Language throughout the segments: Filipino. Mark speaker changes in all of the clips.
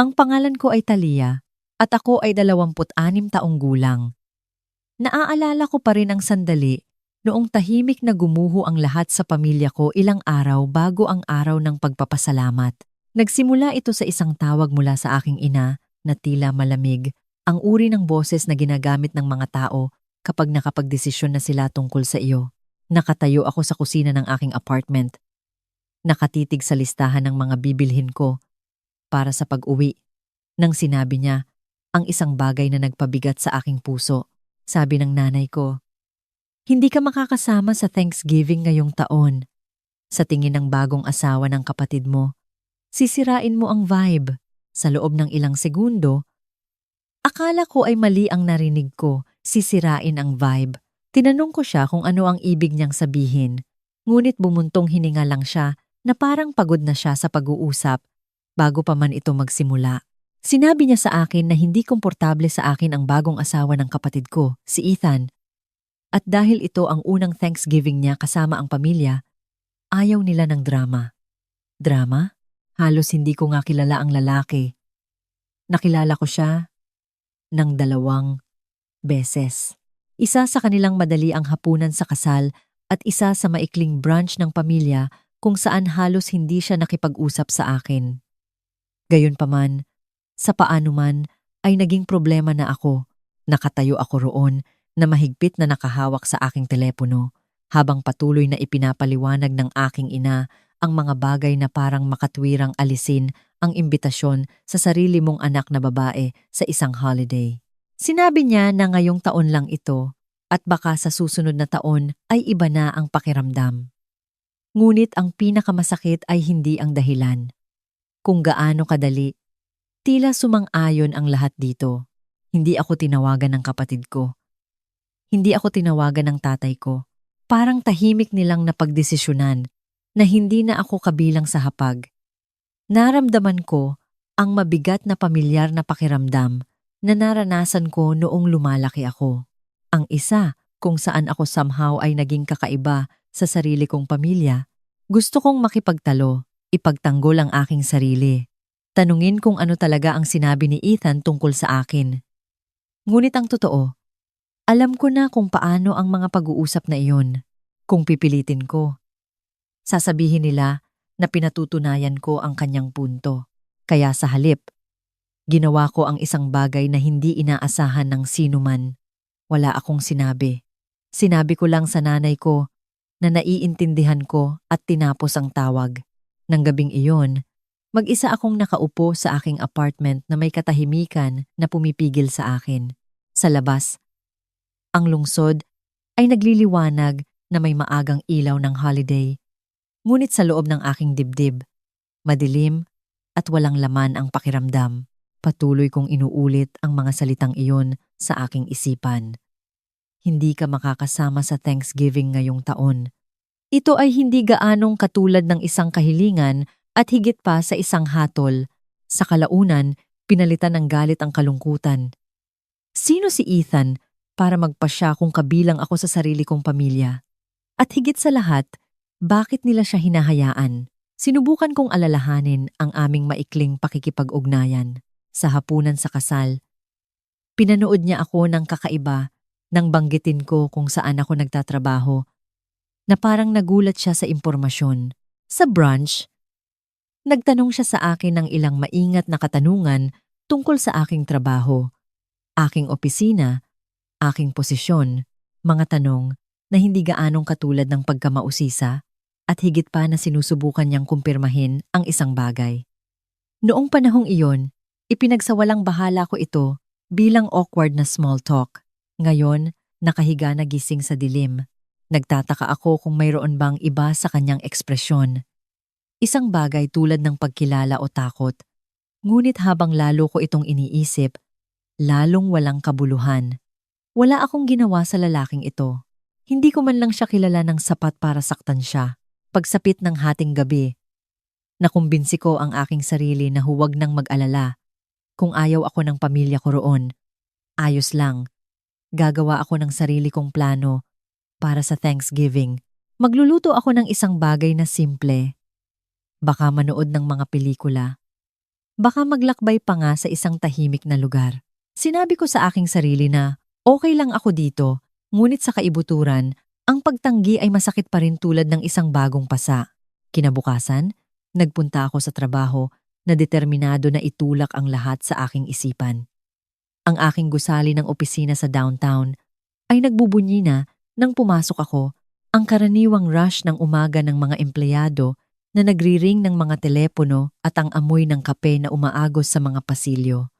Speaker 1: Ang pangalan ko ay Talia at ako ay 26 taong gulang. Naaalala ko pa rin ang sandali noong tahimik na gumuho ang lahat sa pamilya ko ilang araw bago ang araw ng pagpapasalamat. Nagsimula ito sa isang tawag mula sa aking ina na tila malamig, ang uri ng boses na ginagamit ng mga tao kapag nakapagdesisyon na sila tungkol sa iyo. Nakatayo ako sa kusina ng aking apartment, nakatitig sa listahan ng mga bibilhin ko para sa pag-uwi. Nang sinabi niya, ang isang bagay na nagpabigat sa aking puso. Sabi ng nanay ko, "Hindi ka makakasama sa Thanksgiving ngayong taon. Sa tingin ng bagong asawa ng kapatid mo, sisirain mo ang vibe." Sa loob ng ilang segundo, akala ko ay mali ang narinig ko, sisirain ang vibe. Tinanong ko siya kung ano ang ibig niyang sabihin, ngunit bumuntong hininga lang siya na parang pagod na siya sa pag-uusap bago pa man ito magsimula. Sinabi niya sa akin na hindi komportable sa akin ang bagong asawa ng kapatid ko, si Ethan. At dahil ito ang unang Thanksgiving niya kasama ang pamilya, ayaw nila ng drama. Drama? Halos hindi ko nga kilala ang lalaki. Nakilala ko siya ng 2 beses. Isa sa kanilang madali ang hapunan sa kasal at isa sa maikling brunch ng pamilya kung saan halos hindi siya nakipag-usap sa akin. Gayunpaman, sa paano man ay naging problema na ako. Nakatayo ako roon na mahigpit na nakahawak sa aking telepono habang patuloy na ipinapaliwanag ng aking ina ang mga bagay na parang makatwirang alisin ang imbitasyon sa sarili mong anak na babae sa isang holiday. Sinabi niya na ngayong taon lang ito at baka sa susunod na taon ay iba na ang pakiramdam. Ngunit ang pinakamasakit ay hindi ang dahilan. Kung gaano kadali, tila sumang-ayon ang lahat dito. Hindi ako tinawagan ng kapatid ko. Hindi ako tinawagan ng tatay ko. Parang tahimik nilang napagdesisyonan na hindi na ako kabilang sa hapag. Naramdaman ko ang mabigat na pamilyar na pakiramdam na naranasan ko noong lumalaki ako. Ang isa kung saan ako somehow ay naging kakaiba sa sarili kong pamilya. Gusto kong makipagtalo, ipagtanggol ang aking sarili. Tanungin kung ano talaga ang sinabi ni Ethan tungkol sa akin. Ngunit ang totoo, alam ko na kung paano ang mga pag-uusap na iyon. Kung pipilitin ko, sasabihin nila na pinatutunayan ko ang kanyang punto. Kaya sa halip, ginawa ko ang isang bagay na hindi inaasahan ng sinuman. Wala akong sinabi. Sinabi ko lang sa nanay ko na naiintindihan ko at tinapos ang tawag. Nang gabing iyon, mag-isa akong nakaupo sa aking apartment na may katahimikan na pumipigil sa akin. Sa labas, ang lungsod ay nagliliwanag na may maagang ilaw ng holiday. Ngunit sa loob ng aking dibdib, madilim at walang laman ang pakiramdam. Patuloy kong inuulit ang mga salitang iyon sa aking isipan. Hindi ka makakasama sa Thanksgiving ngayong taon. Ito ay hindi gaanong katulad ng isang kahilingan at higit pa sa isang hatol. Sa kalaunan, pinalitan ng galit ang kalungkutan. Sino si Ethan para magpasya kung kabilang ako sa sarili kong pamilya? At higit sa lahat, bakit nila siya hinahayaan? Sinubukan kong alalahanin ang aming maikling pakikipag-ugnayan. Sa hapunan sa kasal, pinanood niya ako ng kakaiba nang banggitin ko kung saan ako nagtatrabaho, na parang nagulat siya sa impormasyon. Sa brunch, nagtanong siya sa akin ng ilang maingat na katanungan tungkol sa aking trabaho, aking opisina, aking posisyon, mga tanong na hindi gaanong katulad ng pagkamausisa at higit pa na sinusubukan niyang kumpirmahin ang isang bagay. Noong panahong iyon, ipinagsawalang bahala ko ito bilang awkward na small talk. Ngayon, nakahiga na gising sa dilim. Nagtataka ako kung mayroon bang iba sa kanyang ekspresyon. Isang bagay tulad ng pagkilala o takot. Ngunit habang lalo ko itong iniisip, lalong walang kabuluhan. Wala akong ginawa sa lalaking ito. Hindi ko man lang siya kilala ng sapat para saktan siya. Pagsapit ng hating gabi, nakumbinsi ko ang aking sarili na huwag nang mag-alala. Kung ayaw ako ng pamilya ko roon, ayos lang. Gagawa ako ng sarili kong plano para sa Thanksgiving. Magluluto ako ng isang bagay na simple. Baka manood ng mga pelikula. Baka maglakbay pa nga sa isang tahimik na lugar. Sinabi ko sa aking sarili na okay lang ako dito, ngunit sa kaibuturan, ang pagtanggi ay masakit pa rin tulad ng isang bagong pasa. Kinabukasan, nagpunta ako sa trabaho na determinado na itulak ang lahat sa aking isipan. Ang aking gusali ng opisina sa downtown ay nagbubunyi na nang pumasok ako, ang karaniwang rush ng umaga ng mga empleyado na nagri-ring ng mga telepono at ang amoy ng kape na umaagos sa mga pasilyo.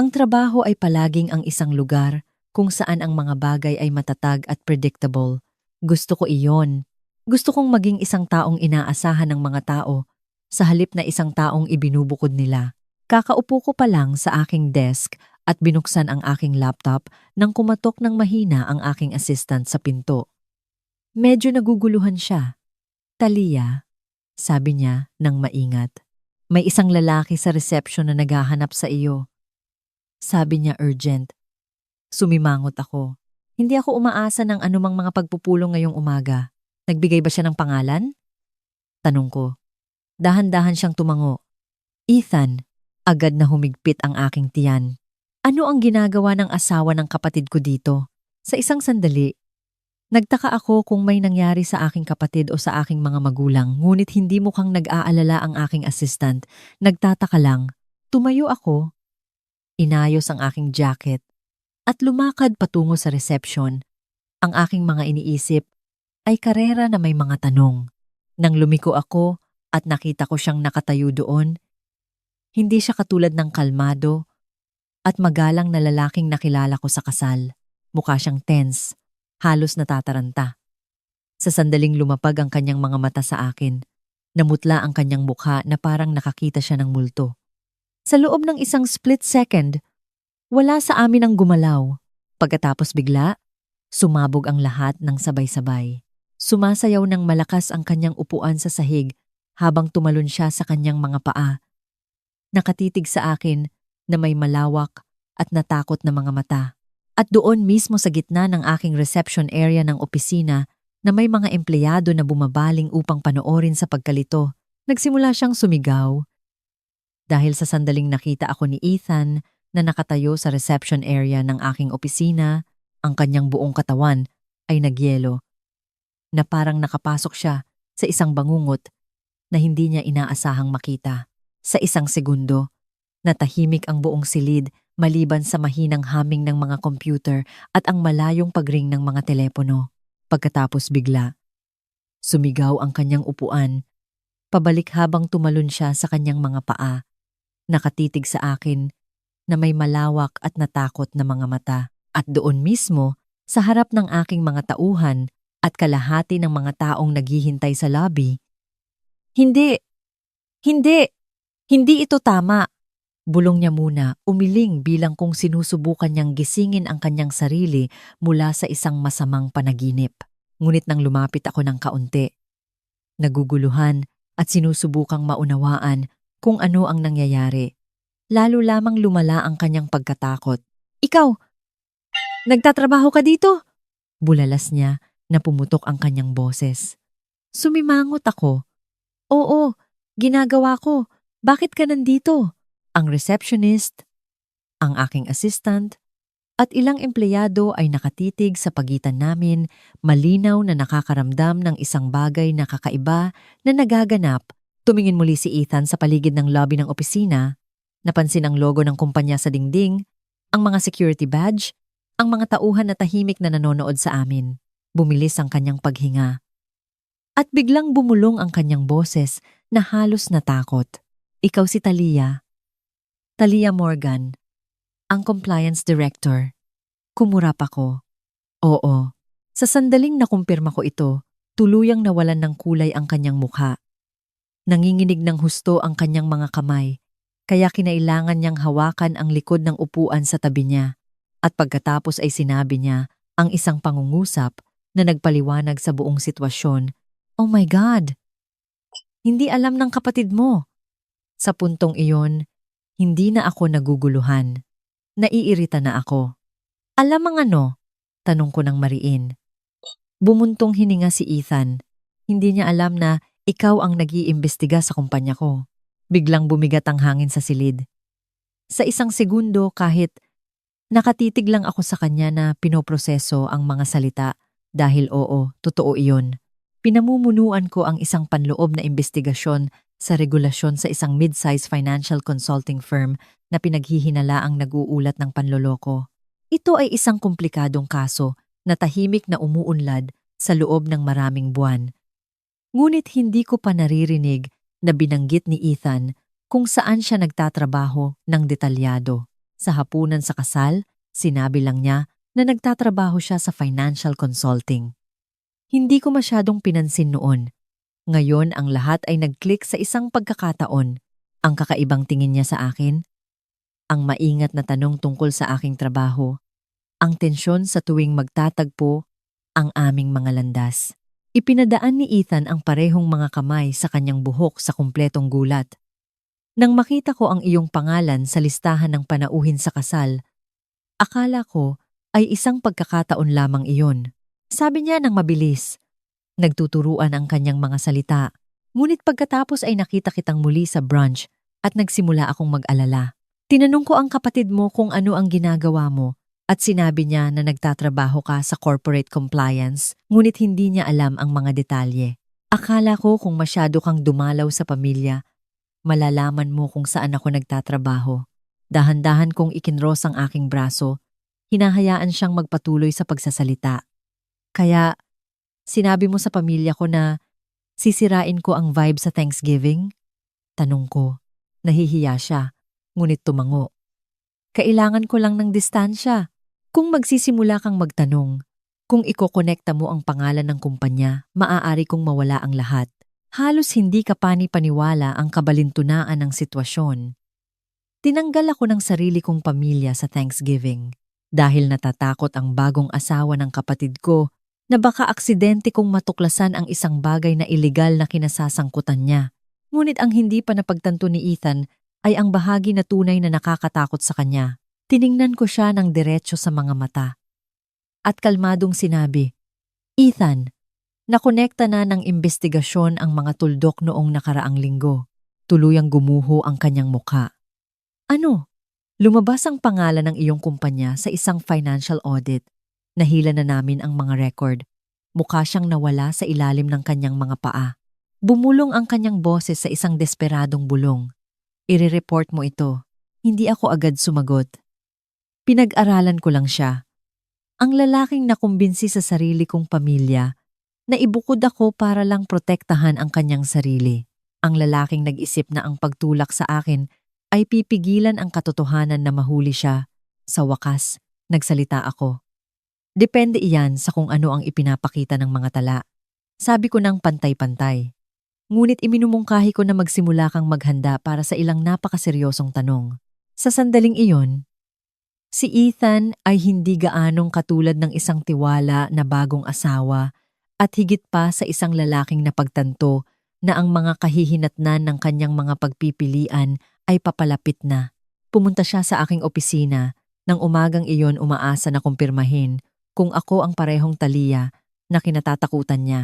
Speaker 1: Ang trabaho ay palaging ang isang lugar kung saan ang mga bagay ay matatag at predictable. Gusto ko iyon. Gusto kong maging isang taong inaasahan ng mga tao sa halip na isang taong ibinubukod nila. Kakaupo ko pa lang sa aking desk at binuksan ang aking laptop nang kumatok ng mahina ang aking assistant sa pinto. Medyo naguguluhan siya. "Talia," sabi niya nang maingat. "May isang lalaki sa reception na naghahanap sa iyo." Sabi niya urgent. Sumimangot ako. Hindi ako umaasa ng anumang mga pagpupulong ngayong umaga. Nagbigay ba siya ng pangalan? Tanong ko. Dahan-dahan siyang tumango. "Ethan." Agad na humigpit ang aking tiyan. Ano ang ginagawa ng asawa ng kapatid ko dito? Sa isang sandali, nagtaka ako kung may nangyari sa aking kapatid o sa aking mga magulang, ngunit hindi mukhang nag-aalala ang aking assistant. Nagtataka lang. Tumayo ako. Inayos ang aking jacket at lumakad patungo sa reception. Ang aking mga iniisip ay karera na may mga tanong. Nang lumiko ako at nakita ko siyang nakatayo doon, hindi siya katulad ng kalmado at magalang na lalaking nakilala ko sa kasal. Mukha siyang tense, halos natataranta. Sa sandaling lumapag ang kanyang mga mata sa akin, namutla ang kanyang mukha na parang nakakita siya ng multo. Sa loob ng isang split second, wala sa amin ang gumalaw. Pagkatapos bigla, sumabog ang lahat ng sabay-sabay. Sumasayaw ng malakas ang kanyang upuan sa sahig habang tumalon siya sa kanyang mga paa. Nakatitig sa akin na may malawak at natakot na mga mata. At doon mismo sa gitna ng aking reception area ng opisina na may mga empleyado na bumabaling upang panoorin sa pagkalito, nagsimula siyang sumigaw. Dahil sa sandaling nakita ako ni Ethan na nakatayo sa reception area ng aking opisina, ang kanyang buong katawan ay nagyelo, na parang nakapasok siya sa isang bangungot na hindi niya inaasahang makita. Sa isang segundo, natahimik ang buong silid maliban sa mahinang humming ng mga computer at ang malayong pagring ng mga telepono. Pagkatapos bigla, sumigaw ang kanyang upuan, pabalik habang tumalon siya sa kanyang mga paa. Nakatitig sa akin na may malawak at natakot na mga mata. At doon mismo, sa harap ng aking mga tauhan at kalahati ng mga taong naghihintay sa lobby, Hindi! Hindi! Hindi ito tama! Bulong niya muna, umiling bilang kung sinusubukan niyang gisingin ang kanyang sarili mula sa isang masamang panaginip. Ngunit nang lumapit ako ng kaunti, naguguluhan at sinusubukang maunawaan kung ano ang nangyayari. Lalo lamang lumala ang kanyang pagkatakot. "Ikaw, nagtatrabaho ka dito?" Bulalas niya na pumutok ang kanyang boses. Sumimangot ako. "Oo, ginagawa ko. Bakit ka nandito?" Ang receptionist, ang aking assistant, at ilang empleyado ay nakatitig sa pagitan namin, malinaw na nakakaramdam ng isang bagay na kakaiba na nagaganap. Tumingin muli si Ethan sa paligid ng lobby ng opisina. Napansin ang logo ng kumpanya sa dingding, ang mga security badge, ang mga tauhan na tahimik na nanonood sa amin. Bumilis ang kanyang paghinga. At biglang bumulong ang kanyang boses na halos natakot. "Ikaw si Talia. Talia Morgan, ang compliance director." Kumurap ako. Oo. Sa sandaling nakumpirma ko ito, tuluyang nawalan ng kulay ang kanyang mukha. Nanginginig ng husto ang kanyang mga kamay, kaya kinailangan niyang hawakan ang likod ng upuan sa tabi niya. At pagkatapos ay sinabi niya ang isang pangungusap na nagpaliwanag sa buong sitwasyon. "Oh my God! Hindi alam ng kapatid mo." Sa puntong iyon, hindi na ako naguguluhan. Naiirita na ako. "Alam ang ano?" Tanong ko ng mariin. Bumuntong hininga si Ethan. Hindi niya alam na ikaw ang nag-iimbestiga sa kumpanya ko. Biglang bumigat ang hangin sa silid. Sa isang segundo kahit nakatitig lang ako sa kanya na pinoproseso ang mga salita dahil oo, totoo iyon. Pinamumunuan ko ang isang panloob na investigasyon sa regulasyon sa isang mid-size financial consulting firm na pinaghihinalaang nag-uulat ng panloloko. Ito ay isang komplikadong kaso na tahimik na umuunlad sa loob ng maraming buwan. Ngunit hindi ko pa naririnig na binanggit ni Ethan kung saan siya nagtatrabaho ng detalyado. Sa hapunan sa kasal, sinabi lang niya na nagtatrabaho siya sa financial consulting. Hindi ko masyadong pinansin noon. Ngayon ang lahat ay nag-click sa isang pagkakataon. Ang kakaibang tingin niya sa akin, ang maingat na tanong tungkol sa aking trabaho, ang tensyon sa tuwing magtatagpo ang aming mga landas. Ipinadaan ni Ethan ang parehong mga kamay sa kanyang buhok sa kumpletong gulat. Nang makita ko ang iyong pangalan sa listahan ng panauhin sa kasal, akala ko ay isang pagkakataon lamang iyon. Sabi niya nang mabilis. Nagtuturuan ang kanyang mga salita. Ngunit pagkatapos ay nakita kitang muli sa brunch at nagsimula akong mag-alala. Tinanong ko ang kapatid mo kung ano ang ginagawa mo at sinabi niya na nagtatrabaho ka sa corporate compliance ngunit hindi niya alam ang mga detalye. Akala ko kung masyado kang dumalaw sa pamilya, malalaman mo kung saan ako nagtatrabaho. Dahan-dahan kong ikinros ang aking braso, hinahayaan siyang magpatuloy sa pagsasalita. Kaya, sinabi mo sa pamilya ko na sisirain ko ang vibe sa Thanksgiving? Tanong ko. Nahihiya siya, ngunit tumango. Kailangan ko lang ng distansya. Kung magsisimula kang magtanong, kung ikokonekta mo ang pangalan ng kumpanya, maaari kong mawala ang lahat. Halos hindi ka pani-paniwala ang kabalintunaan ng sitwasyon. Tinanggal ako ng sarili kong pamilya sa Thanksgiving dahil natatakot ang bagong asawa ng kapatid ko na baka aksidente kong matuklasan ang isang bagay na ilegal na kinasasangkutan niya. Ngunit ang hindi pa napagtanto ni Ethan ay ang bahagi na tunay na nakakatakot sa kanya. Tiningnan ko siya ng diretso sa mga mata. At kalmadong sinabi, Ethan, nakonekta na ng investigasyon ang mga tuldok noong nakaraang linggo. Tuluyang gumuho ang kanyang mukha. Ano? Lumabas ang pangalan ng iyong kumpanya sa isang financial audit. Nahila na namin ang mga record. Mukha siyang nawala sa ilalim ng kanyang mga paa. Bumulong ang kanyang boses sa isang desperadong bulong. I-report mo ito. Hindi ako agad sumagot. Pinag-aralan ko lang siya. Ang lalaking nakumbinsi sa sarili kong pamilya na ibukod ako para lang protektahan ang kanyang sarili. Ang lalaking nag-isip na ang pagtulak sa akin ay pipigilan ang katotohanan na mahuli siya. Sa wakas, nagsalita ako. Depende iyan sa kung ano ang ipinapakita ng mga tala. Sabi ko ng pantay-pantay. Ngunit iminumungkahi ko na magsimula kang maghanda para sa ilang napakaseryosong tanong. Sa sandaling iyon, si Ethan ay hindi gaanong katulad ng isang tiwala na bagong asawa at higit pa sa isang lalaking napagtanto na ang mga kahihinatnan ng kanyang mga pagpipilian ay papalapit na. Pumunta siya sa aking opisina nang umagang iyon umaasa na kumpirmahin kung ako ang parehong Talia na kinatatakutan niya.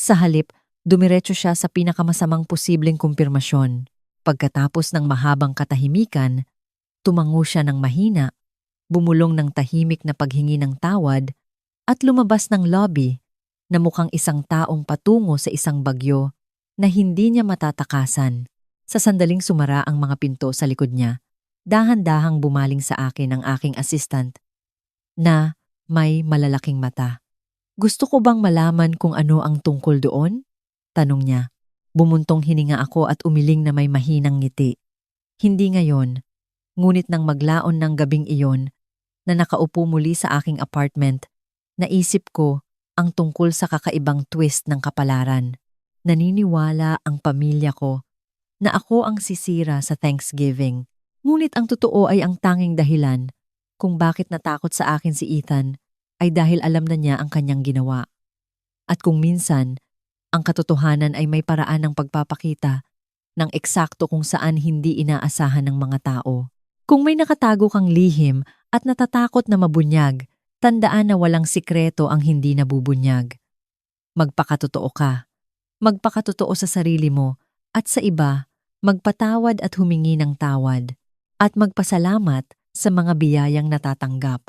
Speaker 1: Sa halip, dumiretso siya sa pinakamasamang posibleng kumpirmasyon. Pagkatapos ng mahabang katahimikan, tumango siya ng mahina, bumulong ng tahimik na paghingi ng tawad at lumabas ng lobby na mukhang isang taong patungo sa isang bagyo na hindi niya matatakasan. Sa sandaling sumara ang mga pinto sa likod niya, dahan-dahang bumaling sa akin ang aking assistant na may malalaking mata. Gusto ko bang malaman kung ano ang tungkol doon? Tanong niya. Bumuntong hininga ako at umiling na may mahinang ngiti. Hindi ngayon, ngunit nang maglaon ng gabing iyon na nakaupo muli sa aking apartment, naisip ko ang tungkol sa kakaibang twist ng kapalaran. Naniniwala ang pamilya ko na ako ang sisira sa Thanksgiving. Ngunit ang totoo ay ang tanging dahilan kung bakit natakot sa akin si Ethan ay dahil alam na niya ang kanyang ginawa. At kung minsan, ang katotohanan ay may paraan ng pagpapakita ng eksakto kung saan hindi inaasahan ng mga tao. Kung may nakatago kang lihim at natatakot na mabunyag, tandaan na walang sikreto ang hindi nabubunyag. Magpakatotoo ka. Magpakatotoo sa sarili mo at sa iba magpatawad at humingi ng tawad, at magpasalamat sa mga biyayang natatanggap.